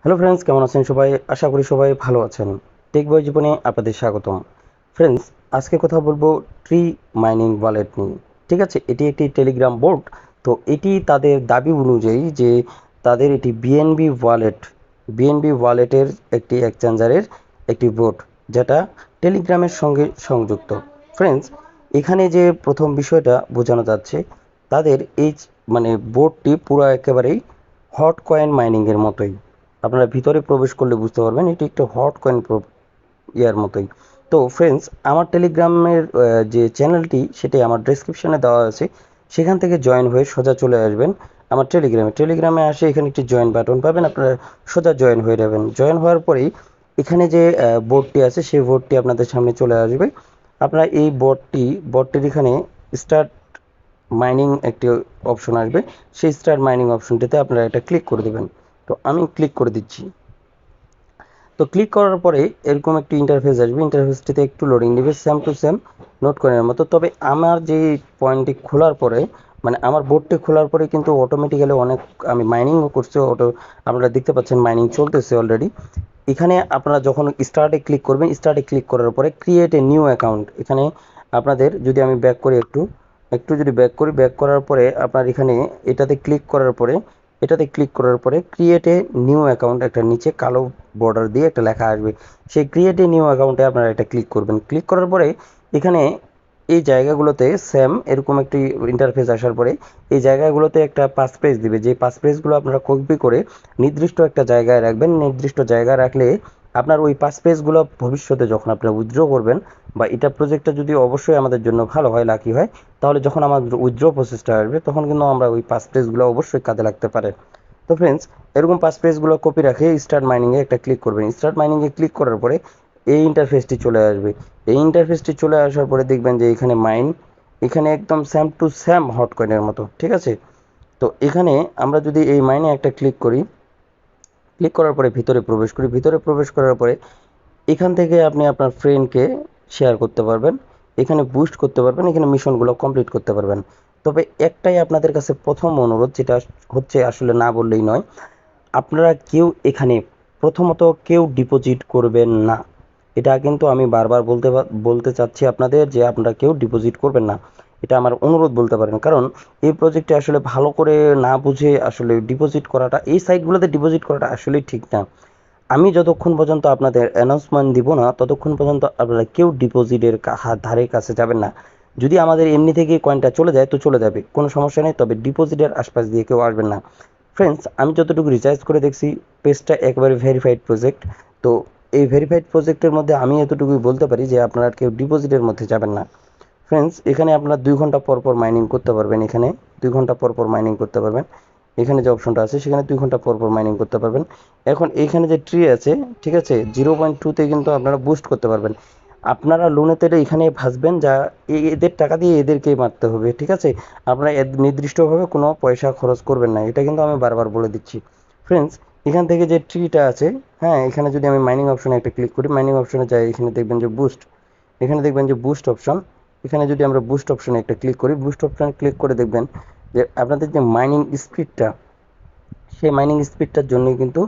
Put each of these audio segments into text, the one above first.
Hello friends, কেমন আছেন সবাই? আশা করি সবাই ভালো আছেন। টেক বয় জীবনে আপনাদের স্বাগতম। ফ্রেন্ডস, আজকে কথা বলবো ট্রি মাইনিং ওয়ালেট নিয়ে। ঠিক আছে, এটি একটি টেলিগ্রাম বোর্ড। তো এটি তাদের দাবি অনুযায়ী যে তাদের এটি বিএনবি ওয়ালেটের একটি এক্সচেঞ্জারের একটি বোর্ড, যেটা টেলিগ্রামের সঙ্গে সংযুক্ত। ফ্রেন্ডস, এখানে যে প্রথম বিষয়টা বোঝানো যাচ্ছে, তাদের এই বোর্ডটি পুরো একেবারেই হট কয়েন মাইনিংয়ের মতোই। আপনারা ভিতরে প্রবেশ করলে বুঝতে পারবেন এটি একটা হট কয়েন ইয়ার মতোই। তো ফ্রেন্ডস, আমার টেলিগ্রামের যে চ্যানেলটি সেটি আমার ডেসক্রিপশনে দেওয়া আছে, সেখান থেকে জয়েন হয়ে সোজা চলে আসবেন আমার টেলিগ্রামে আসে এখানে একটি জয়েন বাটন পাবেন, আপনারা সোজা জয়েন হয়ে যাবেন। জয়েন হওয়ার পরেই এখানে যে বোর্ডটি আছে সেই বোর্ডটি আপনাদের সামনে চলে আসবে। আপনারা এই বোর্ডটির এখানে স্টার্ট মাইনিং একটি অপশন আসবে, সেই স্টার্ট মাইনিং অপশনটিতে আপনারা এটা ক্লিক করে দেবেন। তো আমি ক্লিক করে দিচ্ছি। তো ক্লিক করার পরে এরকম একটি ইন্টারফেস আসবে, ইন্টারফেসটিতে একটু লোডিং নেবে, সেম টু সেম নোট কয়েনের মতো। তবে আমার যে পয়েন্টটি খোলার পরে, আমার বোর্ডটি খোলার পরে কিন্তু অটোমেটিক্যালি অনেক আমি মাইনিংও করছি, আপনারা দেখতে পাচ্ছেন মাইনিং চলতেছে অলরেডি। এখানে আপনারা যখন স্টার্টে ক্লিক করবেন, স্টার্টে ক্লিক করার পরে ক্রিয়েট এ নিউ অ্যাকাউন্ট, এখানে আপনাদের যদি আমি ব্যাক করি একটু একটু যদি ব্যাক করার পরে আপনার এখানে এটাতে ক্লিক করার পরে ক্রিয়েট এ নিউ অ্যাকাউন্ট একটা নিচে কালো বর্ডার দিয়ে একটা লেখা আসবে, সেই ক্রিয়েট এ নিউ অ্যাকাউন্টে আপনারা এটা ক্লিক করবেন। ক্লিক করার পরে এখানে এই জায়গাগুলোতে সেম এরকম একটি ইন্টারফেস আসার পরে এই জায়গাগুলোতে একটা পাস পেজ দিবে, যে পাস পেজগুলো আপনারা কপি করে নির্দিষ্ট একটা জায়গায় রাখবেন। নির্দিষ্ট জায়গায় রাখলে আপনার ওই পাস পেজগুলো ভবিষ্যতে যখন আপনারা উইথড্র করবেন, বা এটা প্রজেক্টটা যদি অবশ্যই আমাদের জন্য ভালো হয়, লাকি হয়, তাহলে যখন আমাদের উইথড্র প্রসেসটা আসবে তখন কিন্তু আমরা ওই পাস পেজগুলো অবশ্যই কাজে লাগতে পারে। তো ফ্রেন্ডস, এরকম পাস পেজগুলো কপি রাখে স্টার্ট মাইনিংয়ে একটা ক্লিক করবেন। স্টার্ট মাইনিংয়ে ক্লিক করার পরে এই ইন্টারফেসটি চলে আসবে। এই ইন্টারফেসটি চলে আসার পরে দেখবেন যে এখানে এখানে একদম স্যাম টু স্যাম হট কয়েনের মতো। ঠিক আছে, তো এখানে আমরা যদি এই মাইনে একটা ক্লিক করি, ক্লিক করার পরে ভিতরে প্রবেশ করার পরে এখান থেকে আপনি আপনার ফ্রেন্ডকে শেয়ার করতে পারবেন, এখানে বুস্ট করতে পারবেন, এখানে মিশনগুলো কমপ্লিট করতে পারবেন। তবে একটাই আপনাদের কাছে প্রথম অনুরোধ, যেটা হচ্ছে আসলে না বললেই নয়, আপনারা কেউ এখানে প্রথমত কেউ ডিপোজিট করবেন না। এটা কিন্তু আমি বারবার বলতে চাচ্ছি আপনাদের যে আপনারা কেউ ডিপোজিট করবেন না, এটা আমার অনুরোধ বলতে পারেন। কারণ এই প্রজেক্টে আসলে ভালো করে না বুঝে আসলে ডিপোজিট করাটা, এই সাইটগুলোতে ডিপোজিট করাটা আসলেই ঠিক না। আমি যতক্ষণ পর্যন্ত আপনাদের অ্যানাউন্সমেন্ট দিব না ততক্ষণ পর্যন্ত আপনারা কেউ ডিপোজিটের ধারে কাছে যাবেন না। যদি আমাদের এমনি থেকে কয়েনটা চলে যায় তো চলে যাবে, কোনো সমস্যা নেই, তবে ডিপোজিটের আশপাশ দিয়ে কেউ আসবেন না। ফ্রেন্ডস, আমি যতটুকু রিসার্চ করে দেখছি পেজটা একেবারে ভেরিফাইড প্রজেক্ট। তো এই ভেরিফাইড প্রজেক্টের মধ্যে আমি এতটুকুই বলতে পারি যে আপনারা কেউ ডিপোজিটের মধ্যে যাবেন না। ফ্রেন্ডস, এখানে আপনারা 2 ঘন্টা পর পর মাইনিং করতে পারবেন, এখানে 2 ঘন্টা পর পর মাইনিং করতে পারবেন। এখানে যে অপশনটা আছে সেখানে 2 ঘন্টা পর পর মাইনিং করতে পারবেন। এখন এইখানে যে ট্রি আছে, ঠিক আছে, 0.2তে কিন্তু আপনারা বুস্ট করতে পারবেন। আপনারা লোনে তেলে এখানে ভাসবেন, যা এদের টাকা দিয়ে এদেরকেই মারতে হবে। ঠিক আছে, আপনারা নির্দিষ্টভাবে কোনো পয়সা খরচ করবেন না, এটা কিন্তু আমি বারবার বলে দিচ্ছি। ফ্রেন্ডস, এখান থেকে যে ট্রিটা আছে, হ্যাঁ, এখানে যদি আমি মাইনিং অপশনে একটা ক্লিক করি, মাইনিং অপশনে যাই, এখানে দেখবেন যে বুস্ট অপশন। এখানে যদি আমরা বুস্ট অপশনে একটা ক্লিক করি, বুস্ট অপশনে ক্লিক করে দেখবেন যে আপনাদের যে মাইনিং স্পিডটা, সেই মাইনিং স্পিডটার জন্য কিন্তু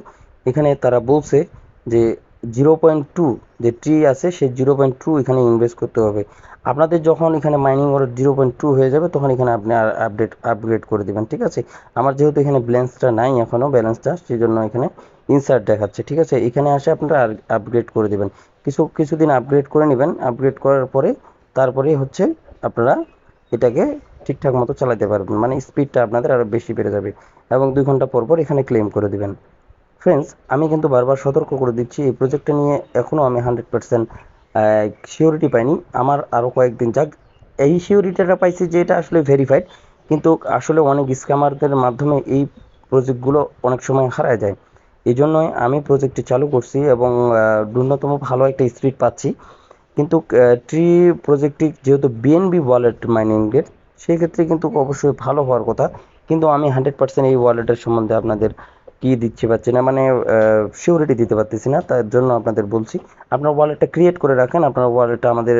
এখানে তারা বলছে যে 0.2 যে ট্রি আছে সেই 0.2 এখানে ইনভেস্ট করতে হবে। আপনাদের যখন এখানে মাইনিং ওর 0.2 হয়ে যাবে তখন এখানে আপনি আর আপগ্রেড করে দেবেন। ঠিক আছে, আমার যেহেতু এখানে ব্যালেন্সটা নাই এখনও, ব্যালেন্সটা সেই জন্য এখানে ইনসার্ট দেখাচ্ছে। ঠিক আছে, এখানে আসে আপনারা আপগ্রেড করে দেবেন, কিছুদিন আপগ্রেড করে নেবেন। আপগ্রেড করার পরে তারপরে হচ্ছে আপনারা এটাকে ঠিকঠাক মতো চালাতে পারবেন, স্পিডটা আপনাদের আরও বেশি বেড়ে যাবে, এবং 2 ঘন্টা পর পর এখানে ক্লেম করে দিবেন। ফ্রেন্ডস, আমি কিন্তু বারবার সতর্ক করে দিচ্ছি, এই প্রজেক্টটা নিয়ে এখনও আমি 100% সিওরিটি পাইনি, আমার আরও কয়েকদিন যাক। এই সিওরিটিটা পাইছি যে এটা আসলে ভেরিফাইড, কিন্তু আসলে অনেক স্ক্যামারদের মাধ্যমে এই প্রজেক্টগুলো অনেক সময় হারায় যায়। এই জন্যই আমি প্রজেক্টটি চালু করছি এবং ন্যূনতম ভালো একটা স্পিড পাচ্ছি। কিন্তু ট্রি প্রজেক্টটি যেহেতু বিএনবি ওয়ালেট মাইনিংয়ের, সেক্ষেত্রে কিন্তু অবশ্যই ভালো হওয়ার কথা। কিন্তু আমি 100% এই ওয়ালেটের সম্বন্ধে আপনাদের কি দিচ্ছি পাচ্ছি না, মানে সিউরিটি দিতে পারতেছি না, তার জন্য আপনাদের বলছি আপনার ওয়ালেটটা ক্রিয়েট করে রাখেন। আপনার ওয়ালেটটা আমাদের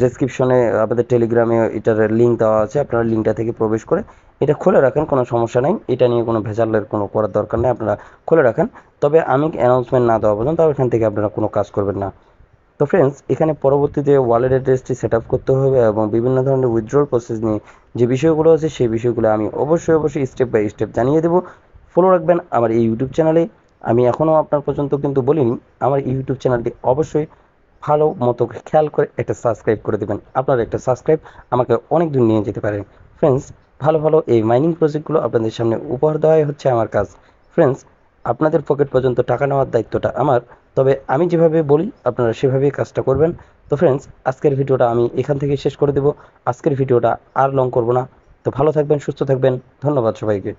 ডেসক্রিপশনে আমাদের টেলিগ্রামে এটার লিঙ্ক দেওয়া আছে, আপনারা লিঙ্কটা থেকে প্রবেশ করে এটা খুলে রাখেন, কোনো সমস্যা নেই, এটা নিয়ে কোনো ভেজালের কোনো করার দরকার নেই, আপনারা খুলে রাখেন। তবে আমি অ্যানাউন্সমেন্ট না দেওয়া পর্যন্ত এখান থেকে আপনারা কোনো কাজ করবেন না। তো ফ্রেন্ডস, এখানে পরবর্তীতে ওয়ালেট অ্যাড্রেসটি সেট আপ করতে হবে এবং বিভিন্ন ধরনের উইথড্রল প্রসেস নিয়ে যে বিষয়গুলো আছে সেই বিষয়গুলো আমি অবশ্যই স্টেপ বাই স্টেপ জানিয়ে দেবো। ফলো রাখবেন আমার এই ইউটিউব চ্যানেলে। আমি এখনও আপনার পর্যন্ত কিন্তু বলিনি, আমার ইউটিউব চ্যানেলটি অবশ্যই ভালো মতো খেয়াল করে একটা সাবস্ক্রাইব করে দেবেন। আপনার একটা সাবস্ক্রাইব আমাকে অনেক দূর নিয়ে যেতে পারে। ফ্রেন্ডস, ভালো ভালো এই মাইনিং প্রজেক্টগুলো আপনাদের সামনে উপহার দেওয়াই হচ্ছে আমার কাজ। ফ্রেন্ডস, আপনাদের পকেট পর্যন্ত টাকা নেওয়ার দায়িত্বটা আমার, তবে আমি যেভাবে বলি আপনারা সেভাবেই কাজটা করবেন। তো ফ্রেন্ডস, আজকের ভিডিওটা আমি এখান থেকে শেষ করে দেব। আজকের ভিডিওটা আর লং করব না। তো ভালো থাকবেন, সুস্থ থাকবেন, ধন্যবাদ সবাইকে।